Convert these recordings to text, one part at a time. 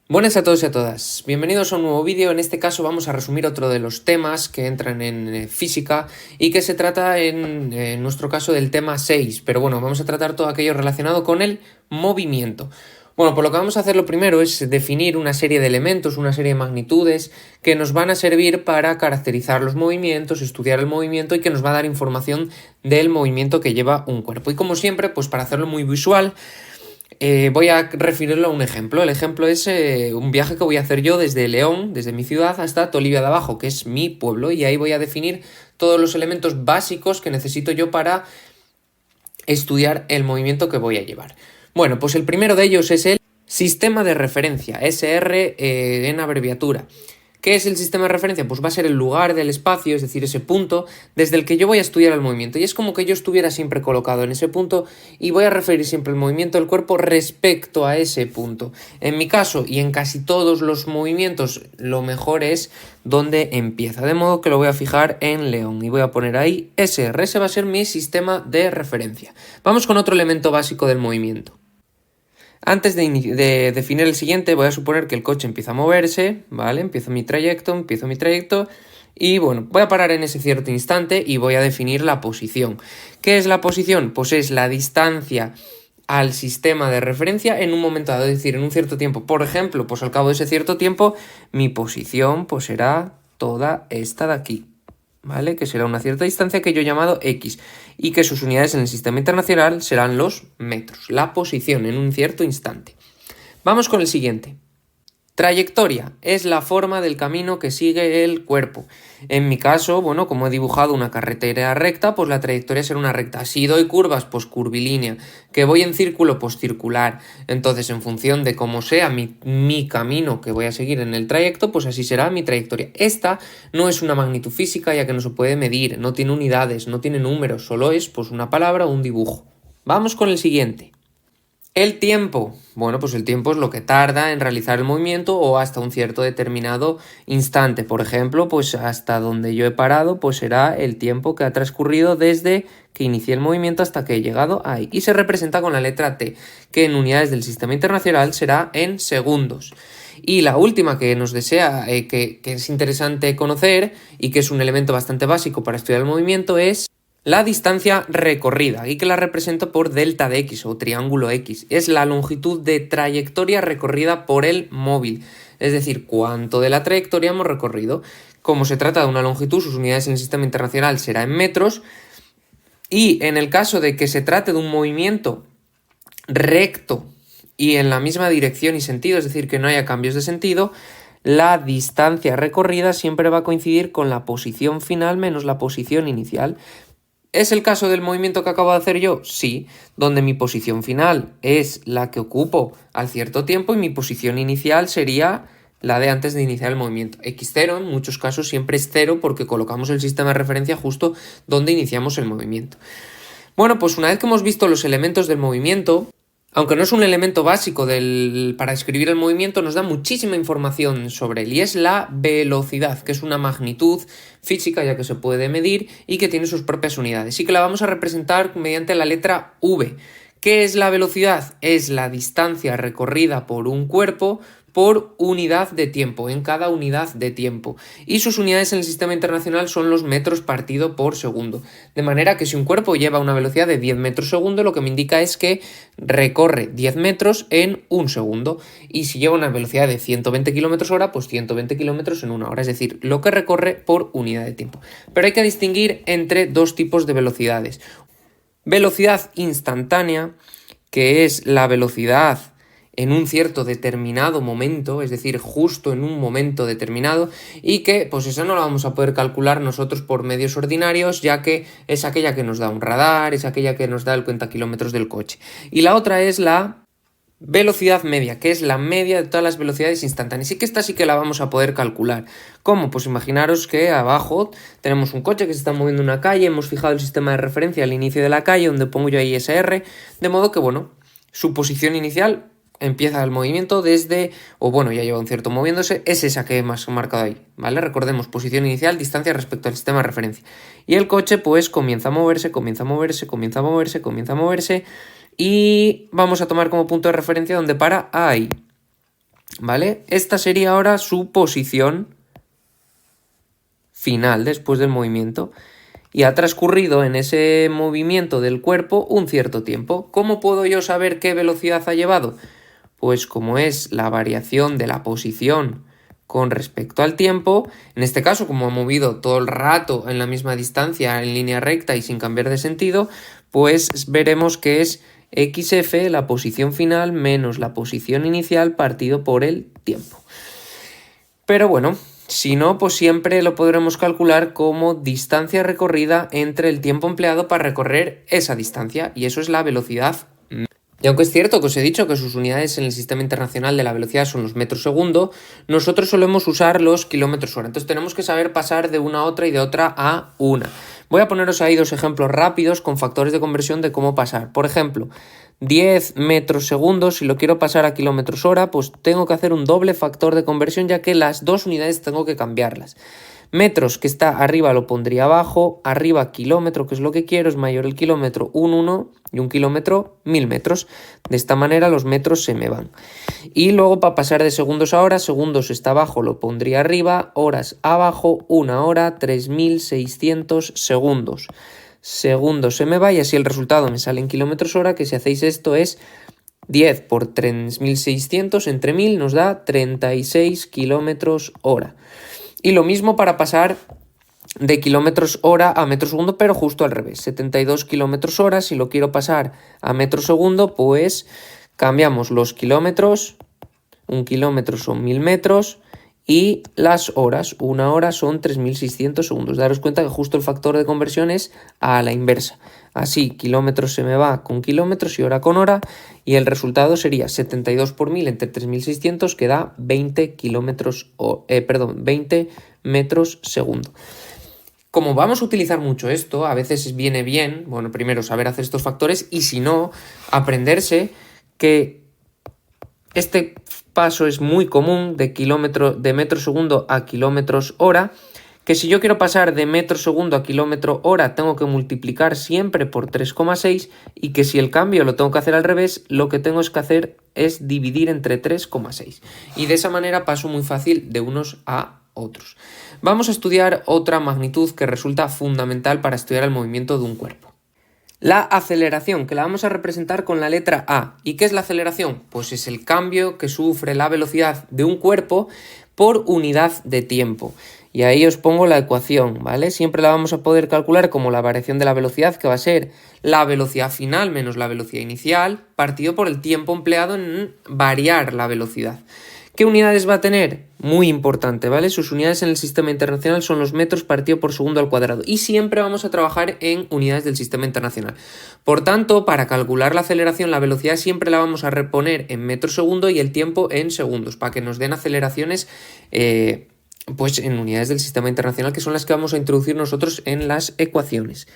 Buenas a todos y a todas, bienvenidos a un nuevo vídeo. En este caso vamos a resumir otro de los temas que entran en física y que se trata en nuestro caso del tema 6, pero bueno, vamos a tratar todo aquello relacionado con el movimiento. Bueno, pues lo que vamos a hacer lo primero es definir una serie de elementos, una serie de magnitudes que nos van a servir para caracterizar los movimientos, estudiar el movimiento y que nos va a dar información del movimiento que lleva un cuerpo. Y como siempre, pues para hacerlo muy visual, voy a referirlo a un ejemplo. El ejemplo es un viaje que voy a hacer yo desde León, desde mi ciudad, hasta Tolivia de Abajo, que es mi pueblo, y ahí voy a definir todos los elementos básicos que necesito yo para estudiar el movimiento que voy a llevar. Bueno, pues el primero de ellos es el sistema de referencia, SR en abreviatura. ¿Qué es el sistema de referencia? Pues va a ser el lugar del espacio, es decir, ese punto desde el que yo voy a estudiar el movimiento. Y es como que yo estuviera siempre colocado en ese punto y voy a referir siempre el movimiento del cuerpo respecto a ese punto. En mi caso y en casi todos los movimientos, lo mejor es donde empieza. De modo que lo voy a fijar en León y voy a poner ahí SR. Ese va a ser mi sistema de referencia. Vamos con otro elemento básico del movimiento. Antes de definir el siguiente, voy a suponer que el coche empieza a moverse, ¿vale? Empiezo mi trayecto y bueno, voy a parar en ese cierto instante y voy a definir la posición. ¿Qué es la posición? Pues es la distancia al sistema de referencia en un momento dado, es decir, en un cierto tiempo. Por ejemplo, pues al cabo de ese cierto tiempo, mi posición pues será toda esta de aquí, ¿vale? Que será una cierta distancia que yo he llamado X y que sus unidades en el sistema internacional serán los metros, la posición en un cierto instante. Vamos con el siguiente. Trayectoria es la forma del camino que sigue el cuerpo. En mi caso, bueno, como he dibujado una carretera recta, pues la trayectoria será una recta. Si doy curvas, pues curvilínea. Que voy en círculo, pues circular. Entonces, en función de cómo sea mi camino que voy a seguir en el trayecto, pues así será mi trayectoria. Esta no es una magnitud física, ya que no se puede medir, no tiene unidades, no tiene números, solo es pues una palabra o un dibujo. Vamos con el siguiente. El tiempo. Bueno, pues el tiempo es lo que tarda en realizar el movimiento o hasta un cierto determinado instante. Por ejemplo, pues hasta donde yo he parado, pues será el tiempo que ha transcurrido desde que inicié el movimiento hasta que he llegado ahí. Y se representa con la letra T, que en unidades del sistema internacional será en segundos. Y la última que nos desea, que es interesante conocer y que es un elemento bastante básico para estudiar el movimiento es la distancia recorrida, y que la represento por delta de X o triángulo X. Es la longitud de trayectoria recorrida por el móvil, es decir, cuánto de la trayectoria hemos recorrido. Como se trata de una longitud, sus unidades en el sistema internacional será en metros, y en el caso de que se trate de un movimiento recto y en la misma dirección y sentido, es decir, que no haya cambios de sentido, la distancia recorrida siempre va a coincidir con la posición final menos la posición inicial. ¿Es el caso del movimiento que acabo de hacer yo? Sí, donde mi posición final es la que ocupo al cierto tiempo y mi posición inicial sería la de antes de iniciar el movimiento. X0 en muchos casos siempre es 0 porque colocamos el sistema de referencia justo donde iniciamos el movimiento. Bueno, pues una vez que hemos visto los elementos del movimiento, aunque no es un elemento básico para escribir el movimiento, nos da muchísima información sobre él y es la velocidad, que es una magnitud física ya que se puede medir y que tiene sus propias unidades y que la vamos a representar mediante la letra V. ¿Qué es la velocidad? Es la distancia recorrida por un cuerpo por unidad de tiempo, en cada unidad de tiempo. Y sus unidades en el sistema internacional son los metros partido por segundo. De manera que si un cuerpo lleva una velocidad de 10 metros segundo, lo que me indica es que recorre 10 metros en un segundo. Y si lleva una velocidad de 120 km hora, pues 120 km en una hora. Es decir, lo que recorre por unidad de tiempo. Pero hay que distinguir entre dos tipos de velocidades. Velocidad instantánea, que es la velocidad en un cierto determinado momento, es decir, justo en un momento determinado, y que pues esa no la vamos a poder calcular nosotros por medios ordinarios, ya que es aquella que nos da un radar, es aquella que nos da el cuentakilómetros del coche. Y la otra es la velocidad media, que es la media de todas las velocidades instantáneas. Y que esta sí que la vamos a poder calcular. ¿Cómo? Pues imaginaros que abajo tenemos un coche que se está moviendo en una calle, hemos fijado el sistema de referencia al inicio de la calle, donde pongo yo ahí SR, de modo que, bueno, su posición inicial empieza el movimiento desde, o bueno, ya lleva un cierto moviéndose, es esa que hemos marcado ahí, ¿vale? Recordemos, posición inicial, distancia respecto al sistema de referencia. Y el coche pues comienza a moverse, comienza a moverse, comienza a moverse, comienza a moverse, y vamos a tomar como punto de referencia donde para ahí, ¿vale? Esta sería ahora su posición final después del movimiento. Y ha transcurrido en ese movimiento del cuerpo un cierto tiempo. ¿Cómo puedo yo saber qué velocidad ha llevado? Pues como es la variación de la posición con respecto al tiempo, en este caso como ha movido todo el rato en la misma distancia en línea recta y sin cambiar de sentido, pues veremos que es XF, la posición final, menos la posición inicial partido por el tiempo. Pero bueno, si no, pues siempre lo podremos calcular como distancia recorrida entre el tiempo empleado para recorrer esa distancia, y eso es la velocidad. Y aunque es cierto que os he dicho que sus unidades en el Sistema Internacional de la Velocidad son los metros segundo, nosotros solemos usar los kilómetros hora. Entonces tenemos que saber pasar de una a otra y de otra a una. Voy a poneros ahí dos ejemplos rápidos con factores de conversión de cómo pasar. Por ejemplo, 10 metros segundos, si lo quiero pasar a kilómetros hora, pues tengo que hacer un doble factor de conversión, ya que las dos unidades tengo que cambiarlas. Metros, que está arriba, lo pondría abajo. Arriba, kilómetro, que es lo que quiero, es mayor el kilómetro 1 y un kilómetro 1000 metros. De esta manera los metros se me van. Y luego para pasar de segundos a horas, segundos está abajo, lo pondría arriba. Horas abajo, 1 hora, 3600 segundos. Segundos se me va y así el resultado me sale en kilómetros hora, que si hacéis esto es 10 por 3600 entre 1000 nos da 36 kilómetros hora. Y lo mismo para pasar de kilómetros hora a metro segundo, pero justo al revés. 72 kilómetros hora, si lo quiero pasar a metro segundo, pues cambiamos los kilómetros. Un kilómetro son 1000 metros y las horas. Una hora son 3600 segundos. Daros cuenta que justo el factor de conversión es a la inversa. Así, kilómetros se me va con kilómetros y hora con hora, y el resultado sería 72 por 1000 entre 3600, que da 20 metros segundo. Como vamos a utilizar mucho esto, a veces viene bien, bueno, primero saber hacer estos factores, y si no, aprenderse que este paso es muy común de metro segundo a kilómetros hora, que si yo quiero pasar de metro segundo a kilómetro hora tengo que multiplicar siempre por 3,6, y que si el cambio lo tengo que hacer al revés, lo que tengo que hacer es dividir entre 3,6. Y de esa manera paso muy fácil de unos a otros. Vamos a estudiar otra magnitud que resulta fundamental para estudiar el movimiento de un cuerpo. La aceleración, que la vamos a representar con la letra A. ¿Y qué es la aceleración? Pues es el cambio que sufre la velocidad de un cuerpo por unidad de tiempo. Y ahí os pongo la ecuación, ¿vale? Siempre la vamos a poder calcular como la variación de la velocidad, que va a ser la velocidad final menos la velocidad inicial, partido por el tiempo empleado en variar la velocidad. ¿Qué unidades va a tener? Muy importante, ¿vale? Sus unidades en el sistema internacional son los metros partido por segundo al cuadrado, y siempre vamos a trabajar en unidades del sistema internacional. Por tanto, para calcular la aceleración, la velocidad siempre la vamos a reponer en metros segundo y el tiempo en segundos, para que nos den aceleraciones pues en unidades del sistema internacional, que son las que vamos a introducir nosotros en las ecuaciones.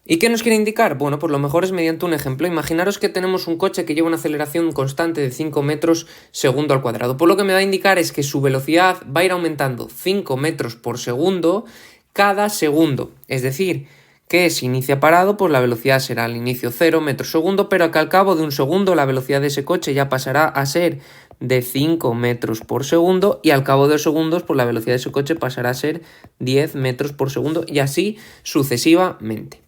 ¿Y qué nos quiere indicar? Bueno, pues lo mejor es mediante un ejemplo. Imaginaros que tenemos un coche que lleva una aceleración constante de 5 metros segundo al cuadrado. Pues lo que me va a indicar es que su velocidad va a ir aumentando 5 metros por segundo cada segundo. Es decir, que si inicia parado, pues la velocidad será al inicio 0 metros segundo, pero que al cabo de un segundo la velocidad de ese coche ya pasará a ser de 5 metros por segundo, y al cabo de 2 segundos, pues la velocidad de ese coche pasará a ser 10 metros por segundo, y así sucesivamente.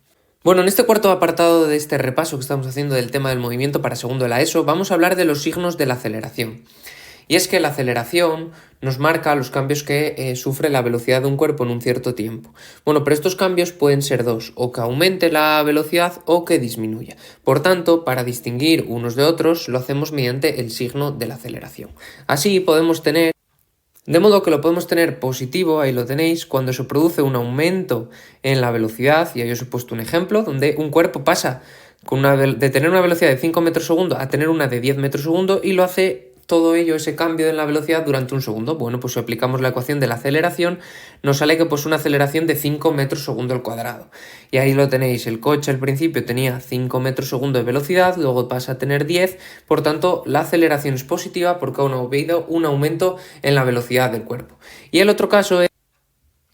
Bueno, en este cuarto apartado de este repaso que estamos haciendo del tema del movimiento para segundo de la ESO, vamos a hablar de los signos de la aceleración. Y es que la aceleración nos marca los cambios que sufre la velocidad de un cuerpo en un cierto tiempo. Bueno, pero estos cambios pueden ser dos, o que aumente la velocidad o que disminuya. Por tanto, para distinguir unos de otros, lo hacemos mediante el signo de la aceleración. Así podemos tener, de modo que lo podemos tener positivo, ahí lo tenéis, cuando se produce un aumento en la velocidad, y ahí os he puesto un ejemplo, donde un cuerpo pasa de tener una velocidad de 5 metros segundo a tener una de 10 metros segundo, y lo hace todo ello, ese cambio en la velocidad, durante un segundo. Bueno, pues si aplicamos la ecuación de la aceleración, nos sale que pues una aceleración de 5 metros segundo al cuadrado. Y ahí lo tenéis, el coche al principio tenía 5 metros segundo de velocidad, luego pasa a tener 10, por tanto la aceleración es positiva porque ha habido un aumento en la velocidad del cuerpo. Y el otro caso es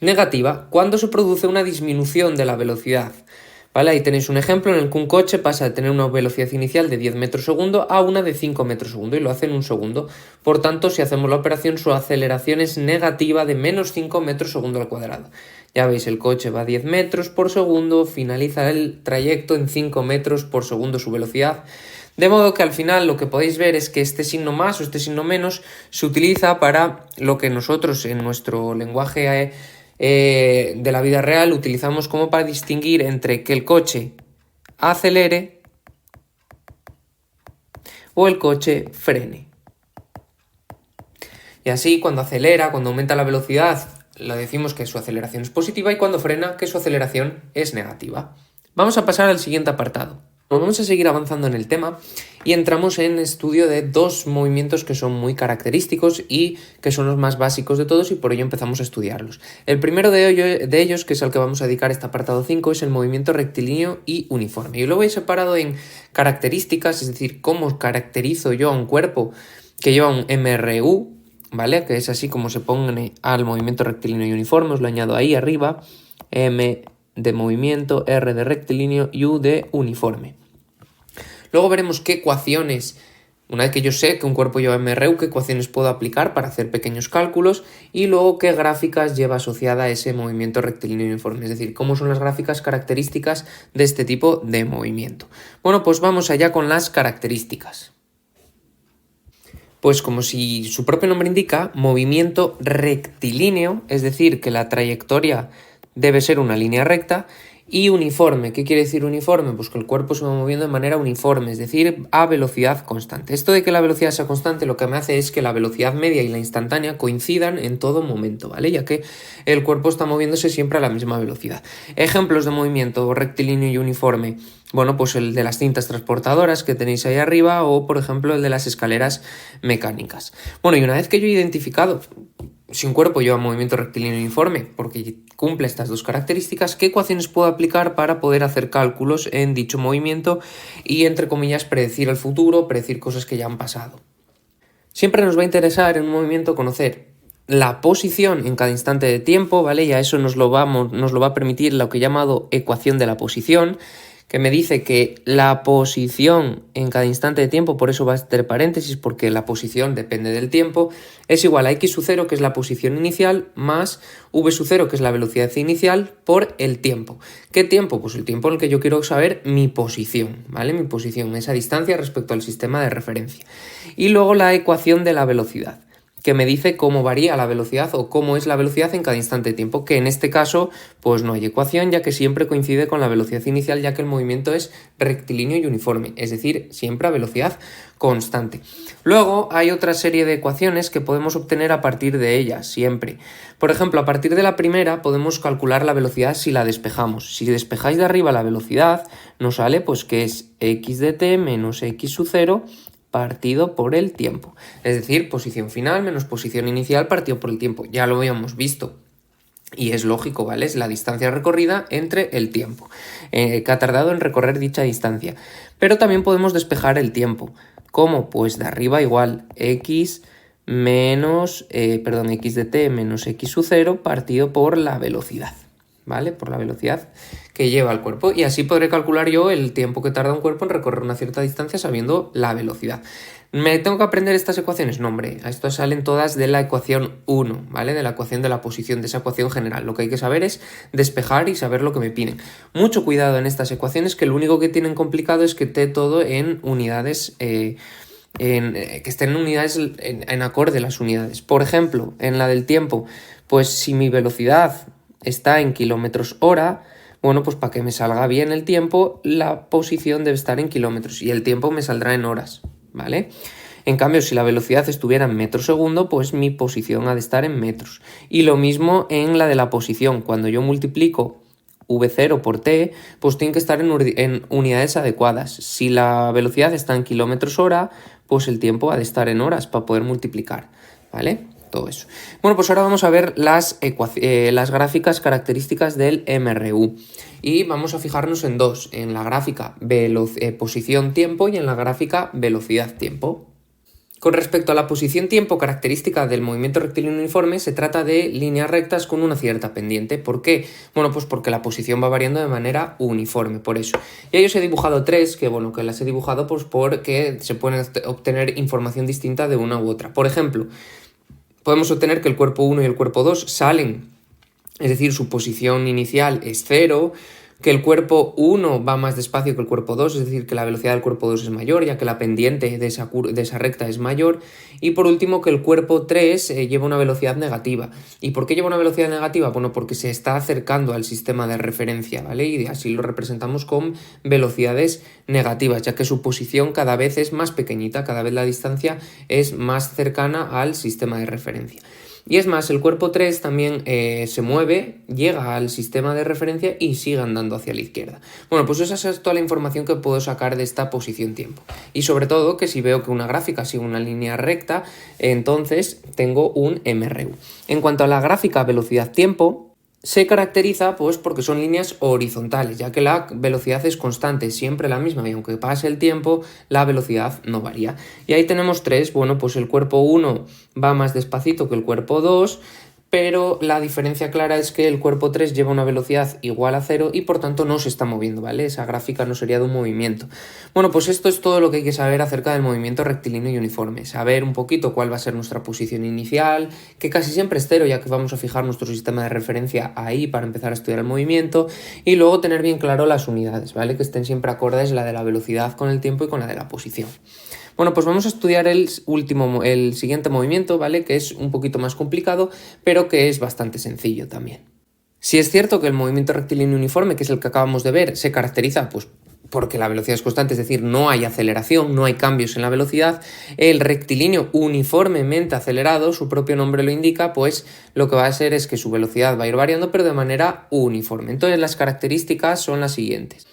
negativa, cuando se produce una disminución de la velocidad. ¿Vale? Ahí tenéis un ejemplo en el que un coche pasa de tener una velocidad inicial de 10 metros segundo a una de 5 metros segundo, y lo hace en un segundo. Por tanto, si hacemos la operación, su aceleración es negativa de menos 5 metros segundo al cuadrado. Ya veis, el coche va a 10 metros por segundo, finaliza el trayecto en 5 metros por segundo su velocidad. De modo que al final lo que podéis ver es que este signo más o este signo menos se utiliza para lo que nosotros en nuestro lenguaje de la vida real utilizamos como para distinguir entre que el coche acelere o el coche frene. Y así, cuando acelera, cuando aumenta la velocidad, le decimos que su aceleración es positiva, y cuando frena, que su aceleración es negativa. Vamos a pasar al siguiente apartado. Vamos a seguir avanzando en el tema y entramos en estudio de dos movimientos que son muy característicos y que son los más básicos de todos, y por ello empezamos a estudiarlos. El primero de ellos, que es al que vamos a dedicar este apartado 5, es el movimiento rectilíneo y uniforme. Yo lo he separado en características, es decir, cómo caracterizo yo a un cuerpo que lleva un MRU, ¿vale? Que es así como se pone al movimiento rectilíneo y uniforme. Os lo añado ahí arriba: M de movimiento, R de rectilíneo y U de uniforme. Luego veremos qué ecuaciones, una vez que yo sé que un cuerpo lleva MRU, qué ecuaciones puedo aplicar para hacer pequeños cálculos, y luego qué gráficas lleva asociada a ese movimiento rectilíneo y uniforme, es decir, cómo son las gráficas características de este tipo de movimiento. Bueno, pues vamos allá con las características. Pues como si su propio nombre indica, movimiento rectilíneo, es decir, que la trayectoria debe ser una línea recta, y uniforme. ¿Qué quiere decir uniforme? Pues que el cuerpo se va moviendo de manera uniforme, es decir, a velocidad constante. Esto de que la velocidad sea constante lo que me hace es que la velocidad media y la instantánea coincidan en todo momento, ¿vale? Ya que el cuerpo está moviéndose siempre a la misma velocidad. Ejemplos de movimiento rectilíneo y uniforme. Bueno, pues el de las cintas transportadoras que tenéis ahí arriba, o por ejemplo el de las escaleras mecánicas. Bueno, y una vez que yo he identificado si un cuerpo lleva movimiento rectilíneo uniforme, porque cumple estas dos características, ¿qué ecuaciones puedo aplicar para poder hacer cálculos en dicho movimiento y, entre comillas, predecir el futuro, predecir cosas que ya han pasado? Siempre nos va a interesar en un movimiento conocer la posición en cada instante de tiempo, ¿vale? Y a eso nos lo va a permitir lo que he llamado ecuación de la posición, que me dice que la posición en cada instante de tiempo, por eso va entre paréntesis, porque la posición depende del tiempo, es igual a x sub 0, que es la posición inicial, más v sub 0, que es la velocidad inicial, por el tiempo. ¿Qué tiempo? Pues el tiempo en el que yo quiero saber mi posición, ¿vale? Mi posición, esa distancia respecto al sistema de referencia. Y luego la ecuación de la velocidad, que me dice cómo varía la velocidad o cómo es la velocidad en cada instante de tiempo, que en este caso pues no hay ecuación, ya que siempre coincide con la velocidad inicial, ya que el movimiento es rectilíneo y uniforme, es decir, siempre a velocidad constante. Luego hay otra serie de ecuaciones que podemos obtener a partir de ellas, siempre. Por ejemplo, a partir de la primera podemos calcular la velocidad si la despejamos. Si despejáis de arriba la velocidad, nos sale pues que es x de t menos x sub 0 partido por el tiempo, es decir, posición final menos posición inicial partido por el tiempo. Ya lo habíamos visto y es lógico, ¿vale? Es la distancia recorrida entre el tiempo que ha tardado en recorrer dicha distancia. Pero también podemos despejar el tiempo. ¿Cómo? Pues de arriba igual x de t menos x sub 0 partido por la velocidad, ¿vale? Por la velocidad que lleva el cuerpo, y así podré calcular yo el tiempo que tarda un cuerpo en recorrer una cierta distancia sabiendo la velocidad. ¿Me tengo que aprender estas ecuaciones? No, hombre, estas salen todas de la ecuación 1, ¿vale? De la ecuación de la posición, de esa ecuación general. Lo que hay que saber es despejar y saber lo que me piden. Mucho cuidado en estas ecuaciones, que lo único que tienen complicado es que esté todo en unidades, que estén en unidades en acorde a las unidades. Por ejemplo, en la del tiempo, pues si mi velocidad está en kilómetros hora, bueno, pues para que me salga bien el tiempo, la posición debe estar en kilómetros y el tiempo me saldrá en horas, ¿vale? En cambio, si la velocidad estuviera en metros segundo, pues mi posición ha de estar en metros. Y lo mismo en la de la posición. Cuando yo multiplico v0 por t, pues tienen que estar en unidades adecuadas. Si la velocidad está en km/h, pues el tiempo ha de estar en horas para poder multiplicar, ¿vale? Todo eso. Bueno, pues ahora vamos a ver las gráficas características del MRU. Y vamos a fijarnos en dos, en la gráfica posición-tiempo y en la gráfica velocidad-tiempo. Con respecto a la posición-tiempo característica del movimiento rectilíneo uniforme, se trata de líneas rectas con una cierta pendiente. ¿Por qué? Bueno, pues porque la posición va variando de manera uniforme, por eso. Y ahí os he dibujado tres, que las he dibujado pues porque se puede obtener información distinta de una u otra. Por ejemplo, podemos obtener que el cuerpo 1 y el cuerpo 2 salen, es decir, su posición inicial es 0, que el cuerpo 1 va más despacio que el cuerpo 2, es decir, que la velocidad del cuerpo 2 es mayor, ya que la pendiente de esa recta es mayor, y por último que el cuerpo 3 lleva una velocidad negativa. ¿Y por qué lleva una velocidad negativa? Bueno, porque se está acercando al sistema de referencia, ¿vale? Y así lo representamos con velocidades negativas, ya que su posición cada vez es más pequeñita, cada vez la distancia es más cercana al sistema de referencia. Y es más, el cuerpo 3 también se mueve, llega al sistema de referencia y sigue andando hacia la izquierda. Bueno, pues esa es toda la información que puedo sacar de esta posición-tiempo. Y sobre todo que si veo que una gráfica sigue una línea recta, entonces tengo un MRU. En cuanto a la gráfica velocidad-tiempo, se caracteriza pues porque son líneas horizontales, ya que la velocidad es constante, siempre la misma, y aunque pase el tiempo, la velocidad no varía. Y ahí tenemos tres, bueno, pues el cuerpo 1 va más despacito que el cuerpo 2, pero la diferencia clara es que el cuerpo 3 lleva una velocidad igual a 0 y por tanto no se está moviendo, ¿vale? Esa gráfica no sería de un movimiento. Bueno, pues esto es todo lo que hay que saber acerca del movimiento rectilíneo y uniforme. Saber un poquito cuál va a ser nuestra posición inicial, que casi siempre es 0, ya que vamos a fijar nuestro sistema de referencia ahí para empezar a estudiar el movimiento, y luego tener bien claro las unidades, ¿vale? Que estén siempre acordes la de la velocidad con el tiempo y con la de la posición. Bueno, pues vamos a estudiar el siguiente movimiento, ¿vale? Que es un poquito más complicado, pero que es bastante sencillo también. Si es cierto que el movimiento rectilíneo uniforme, que es el que acabamos de ver, se caracteriza pues porque la velocidad es constante, es decir, no hay aceleración, no hay cambios en la velocidad, el rectilíneo uniformemente acelerado, su propio nombre lo indica, pues lo que va a ser es que su velocidad va a ir variando, pero de manera uniforme. Entonces las características son las siguientes.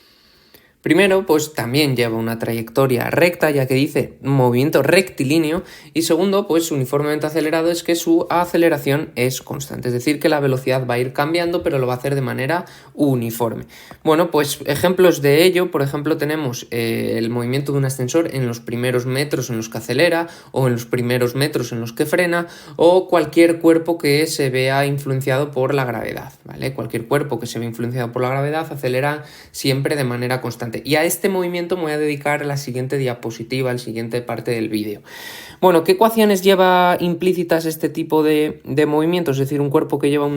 Primero, pues también lleva una trayectoria recta, ya que dice movimiento rectilíneo, y segundo, pues uniformemente acelerado es que su aceleración es constante, es decir, que la velocidad va a ir cambiando, pero lo va a hacer de manera uniforme. Bueno, pues ejemplos de ello, por ejemplo, tenemos el movimiento de un ascensor en los primeros metros en los que acelera, o en los primeros metros en los que frena, o cualquier cuerpo que se vea influenciado por la gravedad, ¿vale? Cualquier cuerpo que se vea influenciado por la gravedad acelera siempre de manera constante. Y a este movimiento me voy a dedicar la siguiente diapositiva, la siguiente parte del vídeo. Bueno, ¿qué ecuaciones lleva implícitas este tipo de movimientos? Es decir, un cuerpo que lleva un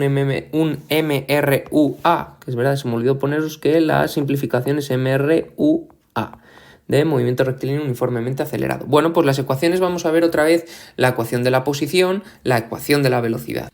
MRUA, que es verdad, se me olvidó poneros que la simplificación es MRUA, de movimiento rectilíneo uniformemente acelerado. Bueno, pues las ecuaciones vamos a ver otra vez la ecuación de la posición, la ecuación de la velocidad.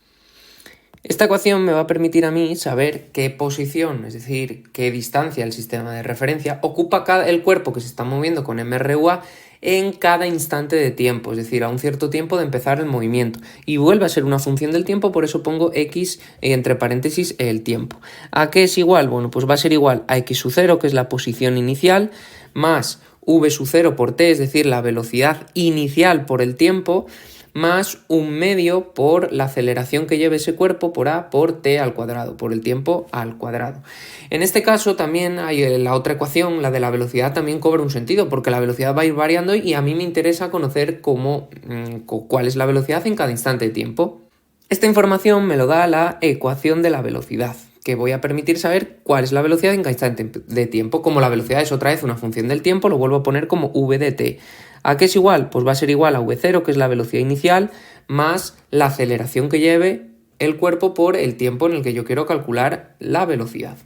Esta ecuación me va a permitir a mí saber qué posición, es decir, qué distancia el sistema de referencia ocupa el cuerpo que se está moviendo con MRUA en cada instante de tiempo, es decir, a un cierto tiempo de empezar el movimiento. Y vuelve a ser una función del tiempo, por eso pongo x entre paréntesis el tiempo. ¿A qué es igual? Bueno, pues va a ser igual a x sub 0, que es la posición inicial, más v sub 0 por t, es decir, la velocidad inicial por el tiempo, más un medio por la aceleración que lleve ese cuerpo por a por t al cuadrado, por el tiempo al cuadrado. En este caso también hay la otra ecuación, la de la velocidad, también cobra un sentido, porque la velocidad va a ir variando y a mí me interesa conocer cuál es la velocidad en cada instante de tiempo. Esta información me lo da la ecuación de la velocidad, que voy a permitir saber cuál es la velocidad en cada instante de tiempo. Como la velocidad es otra vez una función del tiempo, lo vuelvo a poner como v de t. ¿A qué es igual? Pues va a ser igual a v0, que es la velocidad inicial, más la aceleración que lleve el cuerpo por el tiempo en el que yo quiero calcular la velocidad.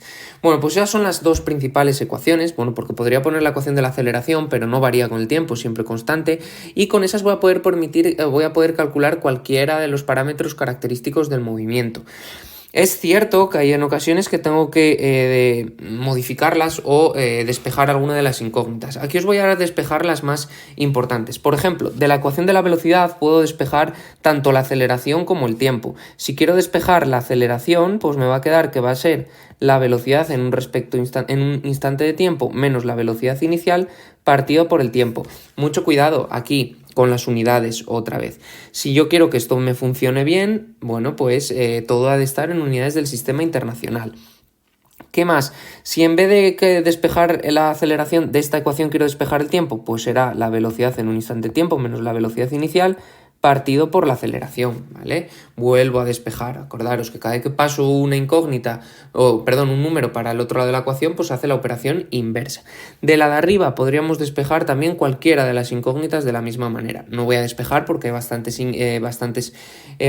Bueno, pues esas son las dos principales ecuaciones, bueno, porque podría poner la ecuación de la aceleración, pero no varía con el tiempo, siempre constante, y con esas voy a poder calcular cualquiera de los parámetros característicos del movimiento. Es cierto que hay en ocasiones que tengo que modificarlas o despejar alguna de las incógnitas. Aquí os voy a despejar las más importantes. Por ejemplo, de la ecuación de la velocidad puedo despejar tanto la aceleración como el tiempo. Si quiero despejar la aceleración, pues me va a quedar que va a ser la velocidad en un instante de tiempo menos la velocidad inicial partido por el tiempo. Mucho cuidado aquí con las unidades otra vez. Si yo quiero que esto me funcione bien, bueno, pues todo ha de estar en unidades del sistema internacional. ¿Qué más? Si en vez de despejar la aceleración de esta ecuación quiero despejar el tiempo, pues será la velocidad en un instante de tiempo menos la velocidad inicial partido por la aceleración, ¿vale? Vuelvo a despejar. Acordaros que cada vez que paso una incógnita, un número para el otro lado de la ecuación, pues hace la operación inversa. De la de arriba podríamos despejar también cualquiera de las incógnitas de la misma manera. No voy a despejar porque hay bastantes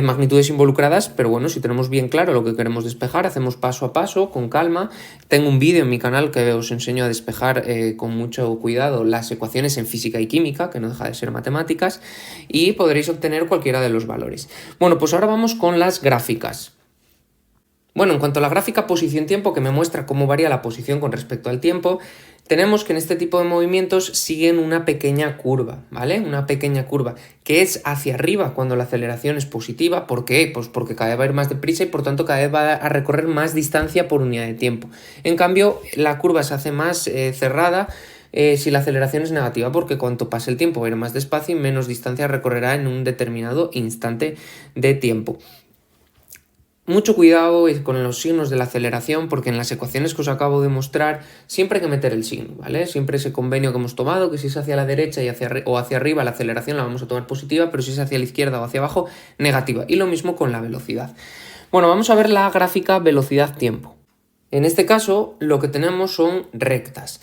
magnitudes involucradas, pero bueno, si tenemos bien claro lo que queremos despejar, hacemos paso a paso, con calma. Tengo un vídeo en mi canal que os enseño a despejar con mucho cuidado las ecuaciones en física y química, que no deja de ser matemáticas, y podréis obtener cualquiera de los valores. Bueno, pues ahora vamos con las gráficas. Bueno, en cuanto a la gráfica posición-tiempo, que me muestra cómo varía la posición con respecto al tiempo, tenemos que en este tipo de movimientos siguen una pequeña curva, ¿vale? Una pequeña curva que es hacia arriba cuando la aceleración es positiva. ¿Por qué? Pues porque cada vez va a ir más deprisa y por tanto cada vez va a recorrer más distancia por unidad de tiempo. En cambio, la curva se hace más cerrada si la aceleración es negativa, porque cuanto pase el tiempo va a ir más despacio y menos distancia recorrerá en un determinado instante de tiempo. Mucho cuidado con los signos de la aceleración, porque en las ecuaciones que os acabo de mostrar siempre hay que meter el signo, ¿vale? Siempre ese convenio que hemos tomado, que si es hacia la derecha o hacia arriba la aceleración la vamos a tomar positiva, pero si es hacia la izquierda o hacia abajo, negativa. Y lo mismo con la velocidad. Bueno, vamos a ver la gráfica velocidad-tiempo. En este caso lo que tenemos son rectas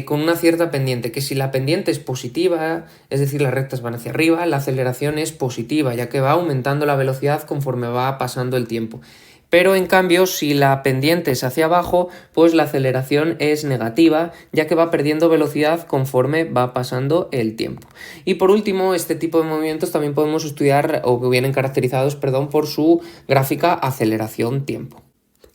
con una cierta pendiente, que si la pendiente es positiva, es decir, las rectas van hacia arriba, la aceleración es positiva, ya que va aumentando la velocidad conforme va pasando el tiempo. Pero en cambio, si la pendiente es hacia abajo, pues la aceleración es negativa, ya que va perdiendo velocidad conforme va pasando el tiempo. Y por último, este tipo de movimientos también podemos estudiar, o que vienen caracterizados, por su gráfica aceleración-tiempo,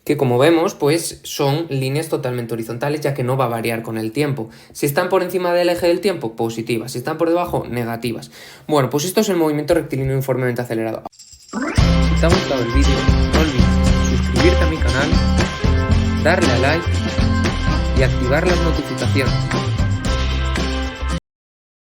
que como vemos pues son líneas totalmente horizontales, ya que no va a variar con el tiempo. Si están por encima del eje del tiempo, positivas; si están por debajo, negativas. Bueno, pues esto es el movimiento rectilíneo uniformemente acelerado. Si te ha gustado el vídeo, no olvides suscribirte a mi canal, darle a like y activar las notificaciones.